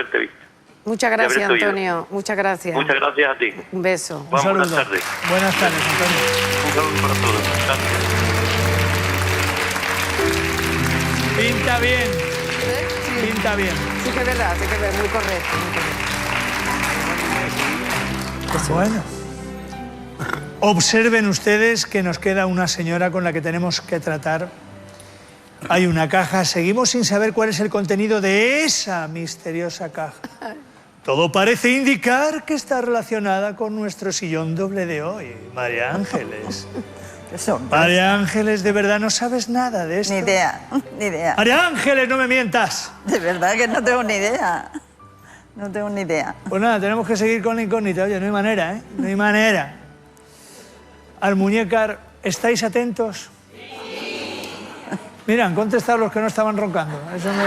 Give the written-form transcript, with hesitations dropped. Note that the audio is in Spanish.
haberte visto. Muchas gracias, haberte oído. Antonio. Muchas gracias. Muchas gracias a ti. Un beso. Buenas saludo. tardes. Buenas tardes, Antonio. Un saludo para todos. Gracias. Pinta bien, Sí, pinta bien. sí que es verdad, sí que es verdad. Muy correcto. Muy correcto. Bueno. Observen ustedes que nos queda una señora con la que tenemos que tratar. Hay una caja, seguimos sin saber cuál es el contenido de esa misteriosa caja. Todo parece indicar que está relacionada con nuestro sillón doble de hoy, María Ángeles. ¿Qué son? María Ángeles, ¿de verdad no sabes nada de esto? Ni idea, ni idea. María Ángeles, no me mientas. De verdad que no tengo ni idea. No tengo ni idea. Pues nada, tenemos que seguir con la incógnita. Oye, no hay manera, ¿eh? No hay manera. Almuñécar, ¿estáis atentos? Sí. Mira, han contestado los que no estaban roncando. Eso me...